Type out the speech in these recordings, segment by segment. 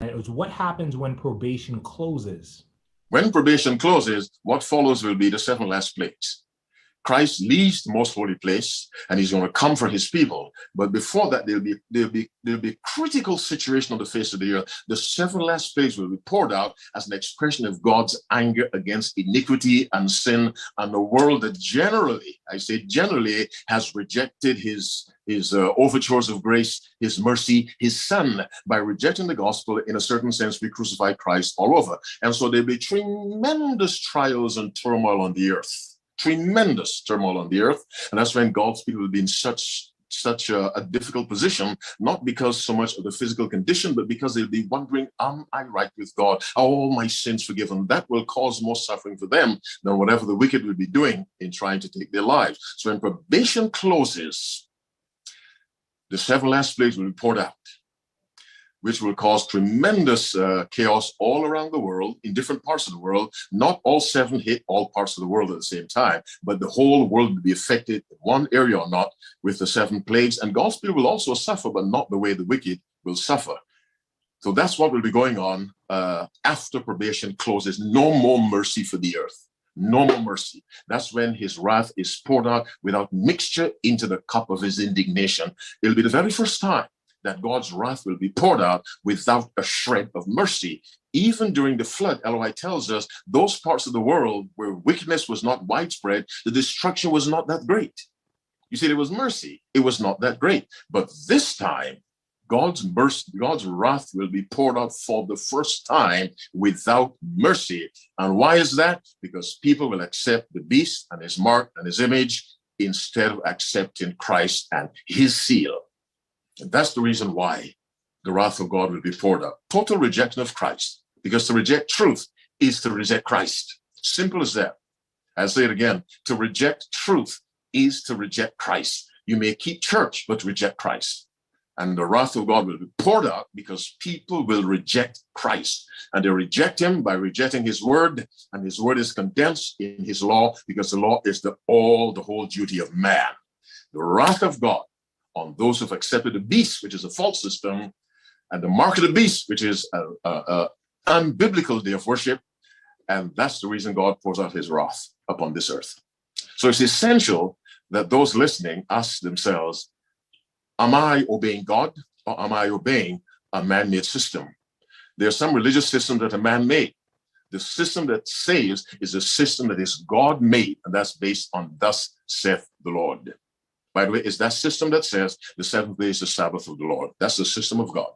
It was what happens when probation closes. When probation closes, what follows will be the 7 last plagues. Christ leaves the most holy place, and he's going to come for his people. But before that, there'll be critical situation on the face of the earth. The 7 last plagues will be poured out as an expression of God's anger against iniquity and sin and the world that generally, I say generally, has rejected his overtures of grace, his mercy, his son. By rejecting the gospel, in a certain sense, we crucify Christ all over. And so there'll be tremendous trials and turmoil on the earth. Tremendous turmoil on the earth. And that's when God's people will be in such a difficult position, not because so much of the physical condition, but because they'll be wondering, am I right with God? Are all my sins forgiven? That will cause more suffering for them than whatever the wicked will be doing in trying to take their lives. So when probation closes, the 7 last plagues will be poured out, which will cause tremendous chaos all around the world, in different parts of the world. Not all 7 hit all parts of the world at the same time, but the whole world will be affected in one area or not with the 7 plagues. And God's people will also suffer, but not the way the wicked will suffer. So that's what will be going on after probation closes. No more mercy for the earth. No more mercy. That's when his wrath is poured out without mixture into the cup of his indignation. It'll be the very first time that God's wrath will be poured out without a shred of mercy. Even during the flood, LOI tells us those parts of the world where wickedness was not widespread, the destruction was not that great. You see, there was mercy. It was not that great. But this time, God's wrath will be poured out for the first time without mercy. And why is that? Because people will accept the beast and his mark and his image instead of accepting Christ and his seal. And that's the reason why the wrath of God will be poured out. Total rejection of Christ. Because to reject truth is to reject Christ. Simple as that. I'll say it again. To reject truth is to reject Christ. You may keep church, but reject Christ. And the wrath of God will be poured out because people will reject Christ. And they reject him by rejecting his word. And his word is condensed in his law because the law is the whole duty of man. The wrath of God on those who've accepted the beast, which is a false system, and the mark of the beast, which is an unbiblical day of worship. And that's the reason God pours out his wrath upon this earth. So it's essential that those listening ask themselves, am I obeying God or am I obeying a man-made system? There are some religious systems that are man-made. The system that saves is a system that is God-made, and that's based on thus saith the Lord. By the way, it's that system that says the 7th day is the Sabbath of the Lord. That's the system of God.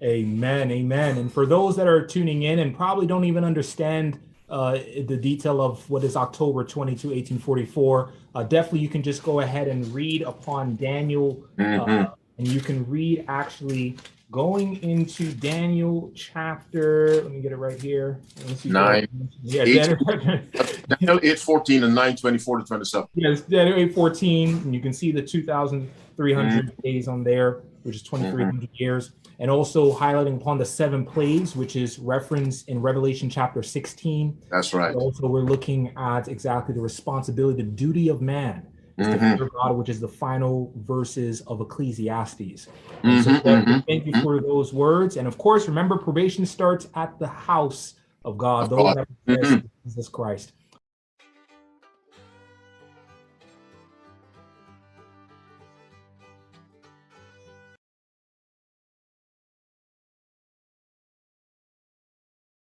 Amen, amen. And for those that are tuning in and probably don't even understand the detail of what is October 22, 1844, definitely you can just go ahead and read upon Daniel, and you can read actually going into Daniel chapter, let me get it right here. 9. Yeah, Daniel 8:14 and 9:24 to 27. Yes, Daniel 8:14, and you can see the 2,300 days on there, which is 2,300 years. And also highlighting upon the 7 plagues, which is referenced in Revelation chapter 16. That's right. And also, we're looking at exactly the responsibility, the duty of man is to fear God, which is the final verses of Ecclesiastes. And so thank you for those words. And of course, remember, probation starts at the house of God, those that confess Jesus Christ.